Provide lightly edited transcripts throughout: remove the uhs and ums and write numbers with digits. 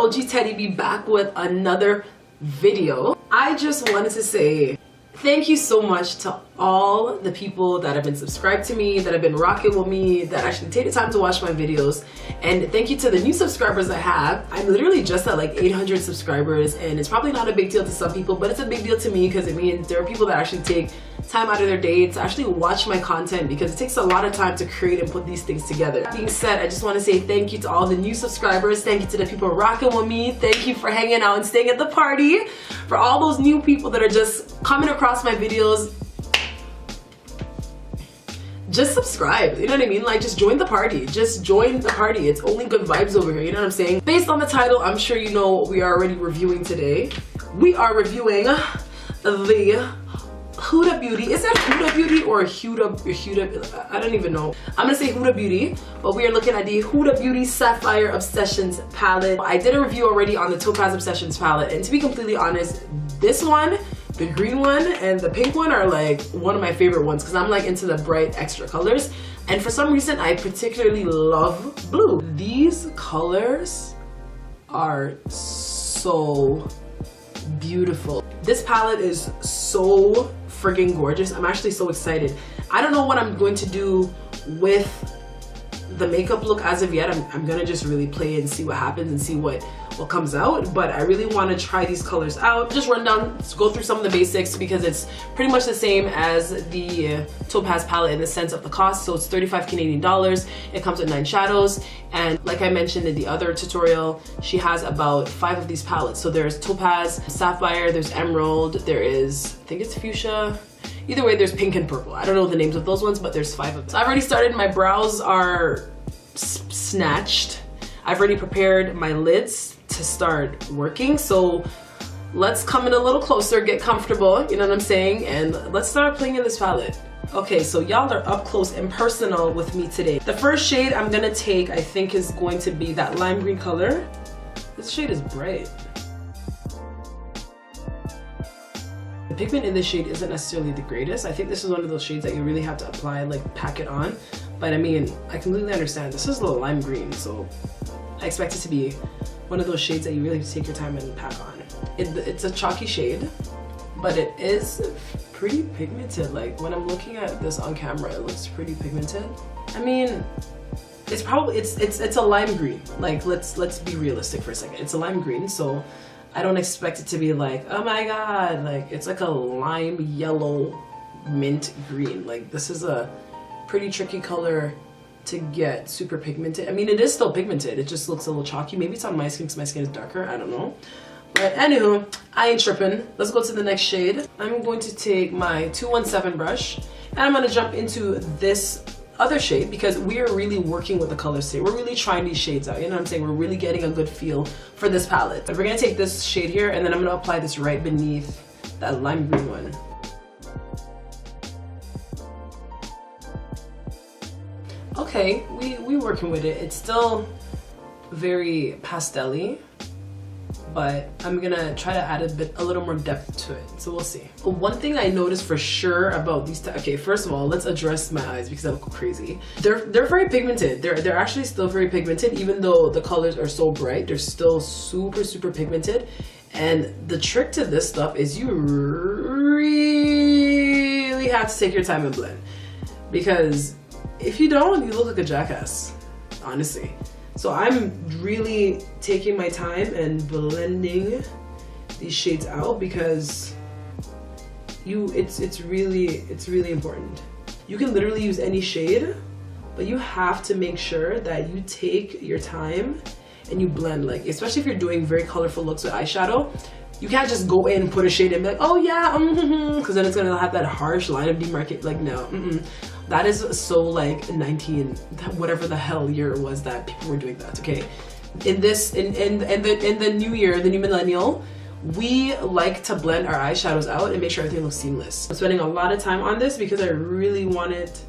OG Teddy be back with another video. I just wanted to say thank you so much to all the people that have been subscribed to me, that have been rocking with me, that actually take the time to watch my videos. And thank you to the new subscribers I have. I'm literally just at like 800 subscribers, and it's probably not a big deal to some people, but it's a big deal to me because it means there are people that actually take time out of their day to actually watch my content, because it takes a lot of time to create and put these things together. That being said, I just want to say thank you to all the new subscribers. Thank you to the people rocking with me. Thank you for hanging out and staying at the party. For all those new people that are just coming across my videos, just subscribe, you know what I mean? Like, just join the party. Just join the party. It's only good vibes over here, you know what I'm saying? Based on the title, I'm sure you know what we are already reviewing today. We are reviewing the Huda Beauty. Is it Huda Beauty or Huda? I don't even know. I'm gonna say Huda Beauty, but we are looking at the Huda Beauty Sapphire Obsessions palette. I did a review already on the Topaz Obsessions palette, and to be completely honest, this one, the green one, and the pink one are like one of my favorite ones because I'm like into the bright extra colors, and for some reason I particularly love blue. These colors are so beautiful. This palette is so friggin' gorgeous. I'm actually so excited. I don't know what I'm going to do with the makeup look as of yet. I'm gonna just really play it and see what happens and see what comes out, but I really want to try these colors out. Just run down, go through some of the basics because it's pretty much the same as the Topaz palette in the sense of the cost. So it's 35 Canadian dollars. It comes with 9 shadows, and like I mentioned in the other tutorial, she has about 5 of these palettes. So there's Topaz, Sapphire, there's Emerald, there is, I think it's Fuchsia. Either way, there's pink and purple. I don't know the names of those ones, but there's 5 of them. So I've already started. My brows are snatched. I've already prepared my lids to start working. So let's come in a little closer, get comfortable, you know what I'm saying? And let's start playing in this palette. Okay, so y'all are up close and personal with me today. The first shade I'm gonna take, I think, is going to be that lime green color. This shade is bright. The pigment in this shade isn't necessarily the greatest. I think this is one of those shades that you really have to apply, like pack it on. But I mean, I completely understand. This is a little lime green, so I expect it to be one of those shades that you really have to take your time and pack on. It's a chalky shade, but it is pretty pigmented. Like, when I'm looking at this on camera, it looks pretty pigmented. I mean, it's probably, it's a lime green. Like, let's be realistic for a second. It's a lime green, so I don't expect it to be like, oh my god, like it's like a lime yellow mint green. Like, this is a pretty tricky color to get super pigmented. I mean, it is still pigmented, it just looks a little chalky. Maybe it's on my skin because my skin is darker, I don't know. But anywho, I ain't tripping. Let's go to the next shade. I'm going to take my 217 brush and I'm going to jump into this other shade because we are really working with the colors today. We're really trying these shades out, you know what I'm saying? We're really getting a good feel for this palette. We're going to take this shade here and then I'm going to apply this right beneath that lime green one. Okay, we working with it. It's still very pastel-y, but I'm gonna try to add a little more depth to it, so we'll see. One thing I noticed for sure about these, okay, first of all, let's address my eyes because I look crazy. They're very pigmented. They're actually still very pigmented, even though the colors are so bright. They're still super pigmented. And the trick to this stuff is you really have to take your time and blend, because if you don't, you look like a jackass, honestly. So I'm really taking my time and blending these shades out because it's really important. You can literally use any shade, but you have to make sure that you take your time and you blend, like, especially if you're doing very colorful looks with eyeshadow. You can't just go in and put a shade and be like, oh yeah, because then it's gonna have that harsh line of demarcate. Like, no, that is so like whatever the hell year it was that people were doing that. Okay, in the new year, the new millennial, we like to blend our eyeshadows out and make sure everything looks seamless. I'm spending a lot of time on this because I really want it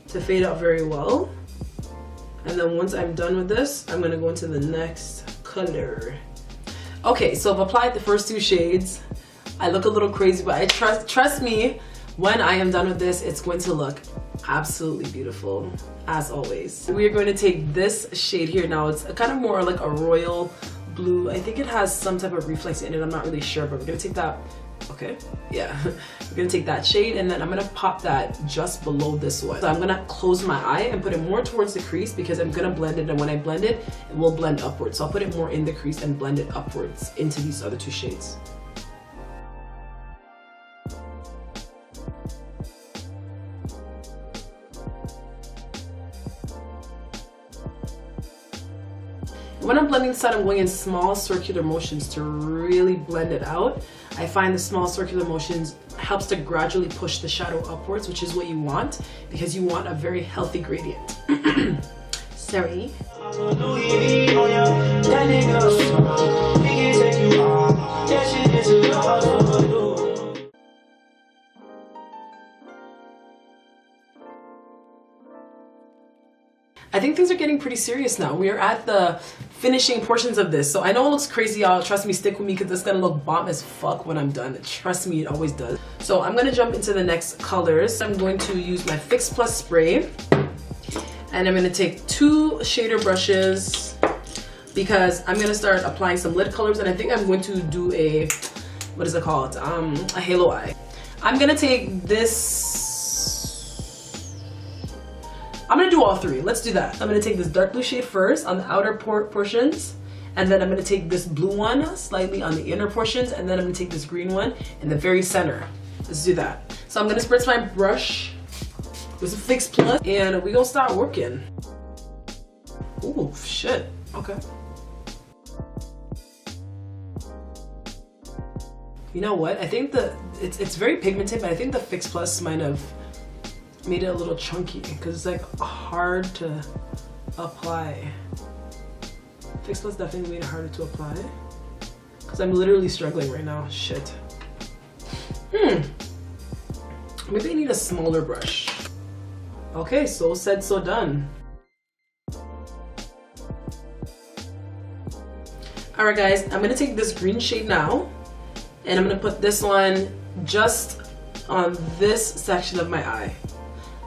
to fade out very well. And then once I'm done with this, I'm gonna go into the next color. Okay, so I've applied the first 2 shades. I look a little crazy, but I trust me, when I am done with this, it's going to look absolutely beautiful, as always. We are going to take this shade here now. It's kind of more like a royal blue. I think it has some type of reflex in it. I'm not really sure, but we're gonna take that. Okay, yeah. We're gonna take that shade and then I'm gonna pop that just below this one. So I'm gonna close my eye and put it more towards the crease because I'm gonna blend it, and when I blend it, it will blend upwards. So I'll put it more in the crease and blend it upwards into these other two shades. When I'm blending this out, I'm going in small circular motions to really blend it out. I find the small circular motions helps to gradually push the shadow upwards, which is what you want because you want a very healthy gradient. Sorry. I think things are getting pretty serious now. We are at the finishing portions of this. So I know it looks crazy, y'all. Trust me, stick with me because it's gonna look bomb as fuck when I'm done. Trust me, it always does. So I'm gonna jump into the next colors. I'm going to use my Fix Plus spray. And I'm gonna take 2 shader brushes because I'm gonna start applying some lid colors, and I think I'm going to do a, what is it called? A halo eye. I'm gonna take this, I'm gonna do all 3. Let's do that. I'm gonna take this dark blue shade first on the outer portions, and then I'm gonna take this blue one slightly on the inner portions, and then I'm gonna take this green one in the very center. Let's do that. So I'm gonna spritz my brush with a Fix Plus, and we gonna start working. Ooh, shit. Okay. You know what? I think it's very pigmented, but I think the Fix Plus might have made it a little chunky because it's like hard to apply. Fix Plus definitely made it harder to apply because I'm literally struggling right now. Shit. Maybe I need a smaller brush. Okay, so said, so done. Alright guys, I'm gonna take this green shade now and I'm gonna put this one just on this section of my eye.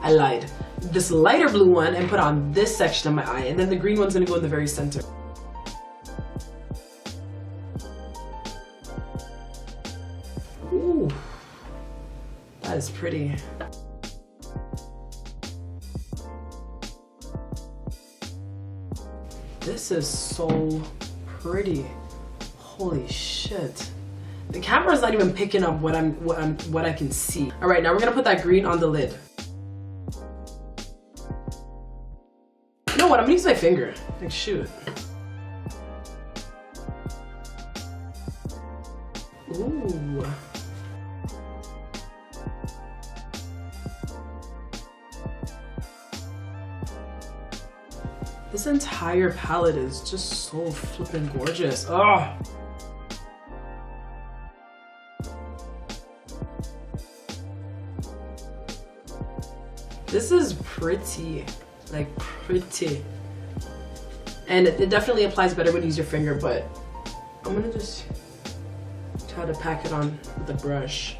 I lied. This lighter blue one and put on this section of my eye, and then the green one's gonna go in the very center. Ooh, that is pretty. This is so pretty. Holy shit. The camera's not even picking up what I can see. All right, now we're gonna put that green on the lid. You know what? I'm gonna use my finger. Like, shoot. Ooh. This entire palette is just so flippin' gorgeous. Oh. This is pretty, like pretty. And it definitely applies better when you use your finger, but I'm gonna just try to pack it on with a brush.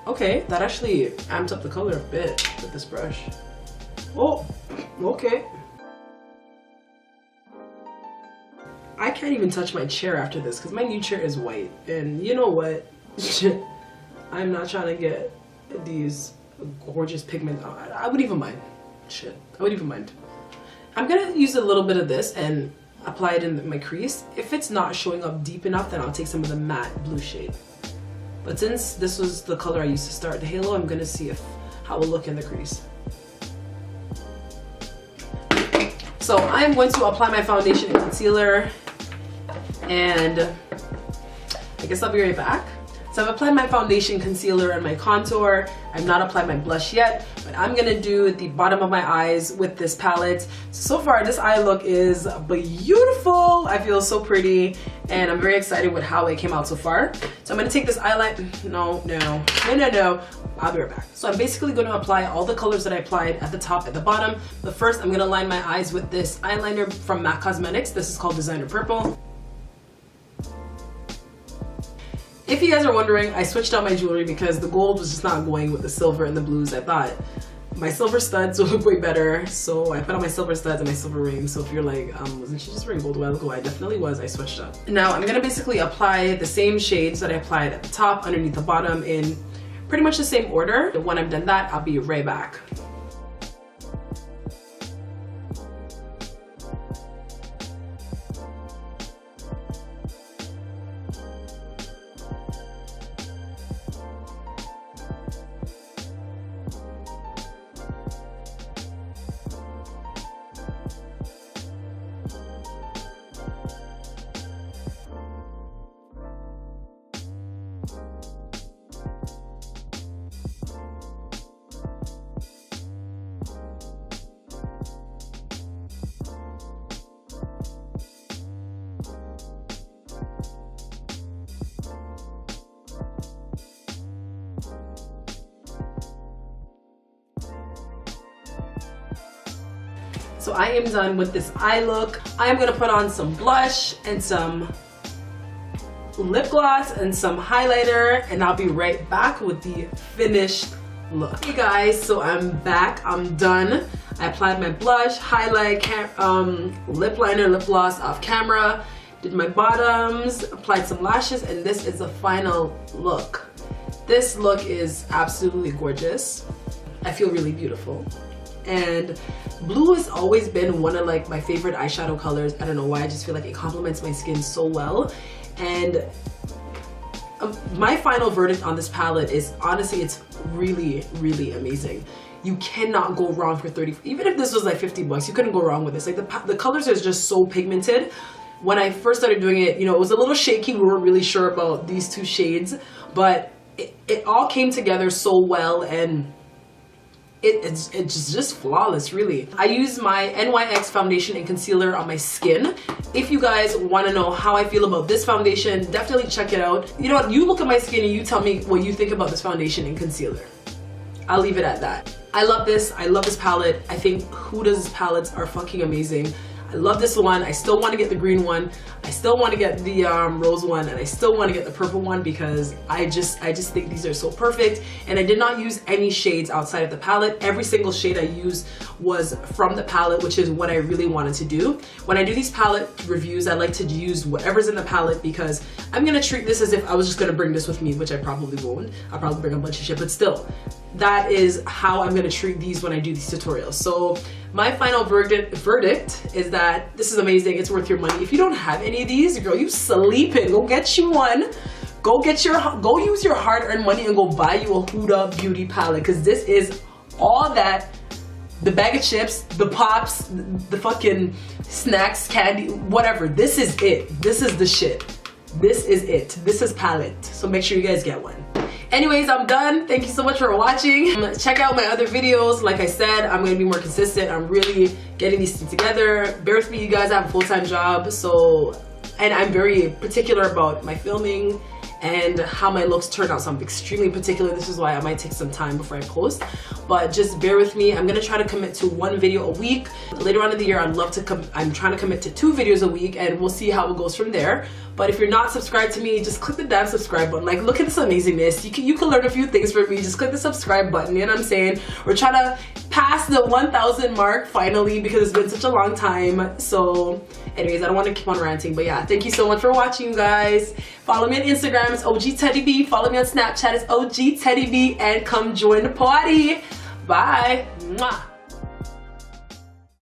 Okay, that actually amped up the color a bit with this brush. Oh, okay. I can't even touch my chair after this because my new chair is white. And you know what? I'm not trying to get these gorgeous pigment. I wouldn't even mind. Shit, I wouldn't even mind. I'm gonna use a little bit of this and apply it in my crease. If it's not showing up deep enough, then I'll take some of the matte blue shade. But since this was the color I used to start the halo, I'm gonna see how it will look in the crease. So I'm going to apply my foundation and concealer, and I guess I'll be right back. So I've applied my foundation, concealer, and my contour. I've not applied my blush yet, but I'm gonna do the bottom of my eyes with this palette. So far, this eye look is beautiful. I feel so pretty, and I'm very excited with how it came out so far. So I'm gonna take this eyeliner. No. I'll be right back. So I'm basically gonna apply all the colors that I applied at the top and the bottom. But first, I'm gonna line my eyes with this eyeliner from MAC Cosmetics. This is called Designer Purple. If you guys are wondering, I switched out my jewelry because the gold was just not going with the silver and the blues. I thought my silver studs will look way better. So I put on my silver studs and my silver ring. So if you're like, wasn't she just wearing gold a while ago? I definitely was. I switched up. Now I'm gonna basically apply the same shades that I applied at the top, underneath the bottom, in pretty much the same order. When I've done that, I'll be right back. So I am done with this eye look. I'm gonna put on some blush and some lip gloss and some highlighter, and I'll be right back with the finished look. Hey guys, so I'm back. I'm done. I applied my blush, highlight, lip liner, lip gloss off camera, did my bottoms, applied some lashes, and this is the final look. This look is absolutely gorgeous. I feel really beautiful. And blue has always been one of like my favorite eyeshadow colors. I don't know why, I just feel like it complements my skin so well. And my final verdict on this palette is, honestly, it's really, really amazing. You cannot go wrong for 30, even if this was like 50 bucks, you couldn't go wrong with this. Like the colors are just so pigmented. When I first started doing it, you know, it was a little shaky. We weren't really sure about these two shades, but it all came together so well, and it's just flawless, really. I use my NYX foundation and concealer on my skin. If you guys want to know how I feel about this foundation, definitely check it out. You know what, you look at my skin and you tell me what you think about this foundation and concealer. I'll leave it at that. I love this. I love this palette. I think Huda's palettes are fucking amazing. I love this one. I still want to get the green one. I still want to get the rose one, and I still want to get the purple one because I just think these are so perfect. And I did not use any shades outside of the palette. Every single shade I used was from the palette, which is what I really wanted to do. When I do these palette reviews, I like to use whatever's in the palette because I'm gonna treat this as if I was just gonna bring this with me, which I probably won't. I'll probably bring a bunch of shit, but still, that is how I'm gonna treat these when I do these tutorials. So my final verdict is that this is amazing. It's worth your money. If you don't have any of these, girl, you sleeping. Go get you one. Go use your hard-earned money and go buy you a Huda Beauty palette, because this is all that. The bag of chips, the pops, the fucking snacks, candy, whatever. This is it. This is the shit. This is it. This is palette. So make sure you guys get one. Anyways, I'm done. Thank you so much for watching. Check out my other videos. Like I said, I'm gonna be more consistent. I'm really getting these things together. Bear with me, you guys. I have a full-time job, and I'm very particular about my filming and how my looks turn out. So I'm extremely particular. This is why I might take some time before I post, but just bear with me. I'm gonna try to commit to 1 video a week. Later on in the year, I'm trying to commit to 2 videos a week, and we'll see how it goes from there. But if you're not subscribed to me, just click the damn subscribe button. Like, look at this amazingness. You can learn a few things from me. Just click the subscribe button, you know what I'm saying? We're trying to pass the 1,000 mark finally, because it's been such a long time. So anyways, I don't want to keep on ranting, but yeah, thank you so much for watching, you guys. Follow me on Instagram, it's OGTeddyB. Follow me on Snapchat, it's OGTeddyB, and come join the party. Bye. Mwah.